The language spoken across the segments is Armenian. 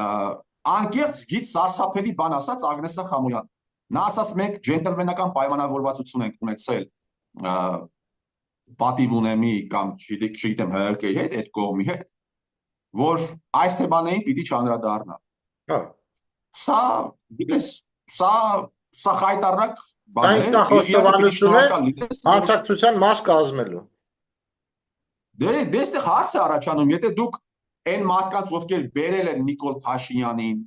անկեղծ գից սարսափելի բան ասաց Ագնեսա Խամոյան։ Նա ասաց մենք ջենտլմենական պայմանավորվածություն ենք ունեցել պատիվ ունեմի կամ չգիտեմ ՀՀԿ-ի հետ, այդ կողմի հետ, որ այս թեմաներին պիտի չանդրադառնա։ Սա, գիտես, սա խայտառակ բան է, ինքնախոստովանություն է, հանցակցության մաս կազմելու։ Դե այստեղ հարց է առաջանում, եթե դուք այն մարդկանց, ովքեր բերել են Նիկոլ Փաշինյանին,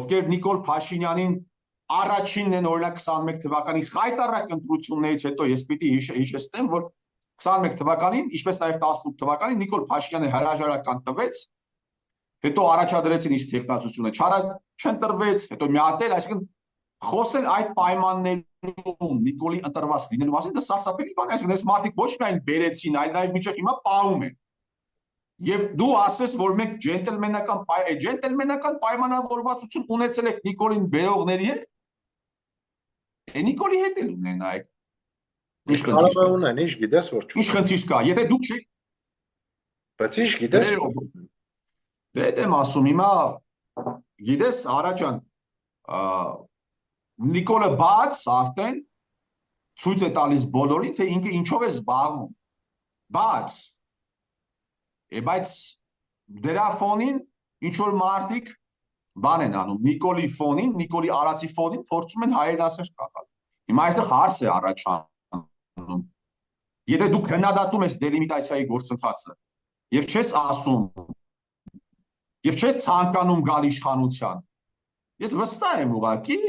ովքեր Նիկոլ Փաշինյանին առաջինն են օրինակ 21 թվականի խայտառակ ընտրություններից հետո ես պիտի հիշեցնեմ, որ 21 թվականին, ինչպես նաև 18 թվականին Նիկոլ Փաշինյանը հրաժարական տվեց, հետո առաջադրեցին իր տեխնացությունը, չընտրվեց, հետո միատել, այսինքն խոսել այդ պայմաններում Նիկոլի ընտրված լինելու մասին, դա սարսափելի բան է, այսինքն այս մարդիկ ոչ միայն բերեցին, այլ նաև մինչև հիմա պահում են։ Եվ դու ասես, որ մենք ջենտլմենական պայմանավորվածություն ունեցել եք Նիկոլին բերողների հետ, Նիկոլի հետ էլ ունենայք։ Կարող է ունեն, ինչ գիտես, որ ինչ խնդիր կա, եթե դուք չեք։ Բայց ինչ գիտես։ Դե եմ ասում, հիմա գիտես, Արաջան, Նիկոլը բաց արդեն ցույց է տալիս բոլորին, թե ինքը ինչով է զբաղվում։ Բաց։ Բայց դրա ֆոնին ինչ որ մարդիկ բան են անում, Նիկոլի ֆոնին, Նիկոլի արածի ֆոնին փորձում են հայրենասեր կատարել։ Հիմա այստեղ հարց է առաջանում։ Եթե դու քննադատում ես դելիմիտացիայի գործընթացը եւ չես ասում եւ չես ցանկանում գալ իշխանության, ես վստահ եմ ուղղակի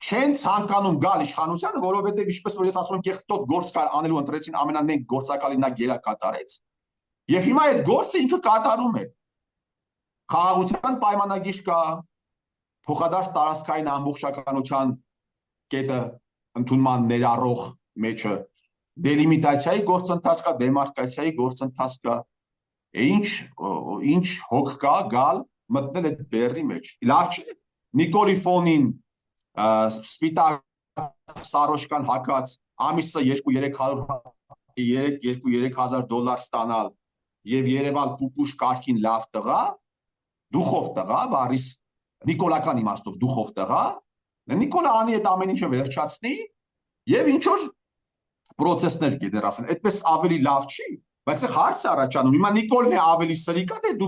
չեն ցանկանում գալ իշխանության, որովհետեւ ինչպես որ ես ասում եմ, կեղտոտ գործ կար անելու ընտրեցին ամենամեծ գործակալին նա գերա կատարեց։ Եվ հիմա այդ գործը ինքը կատարում է։ Խաղաղության պայմանագիր կա, փոխադարձ տարածքային ամբողջականության կետը ընդունման ներառող մեջը, դելիմիտացիայի գործընթաց կա, դեմարկացիայի գործընթաց կա։ Ինչ հոգ կա գալ մտնել այդ բեռի մեջ։ Լավ չի Նիկոլի ֆոնին սպիտակ սարոշկան հակած ամիսը 2-3 հազար դոլար ստանալ եւ Երևալ պուպուշ կարգին լավ տղա, դուխով տղա, բարիս նիկոլական իմաստով դուխով տղա, Նիկոլը անի այդ ամեն ինչը վերջացնի եւ ինչ որ պրոցեսներ գիտեր ասեն, այդպես ավելի լավ չի, բայց հարց է առաջանում, հիմա Նիկոլն է ավելի սրիկա, թե դու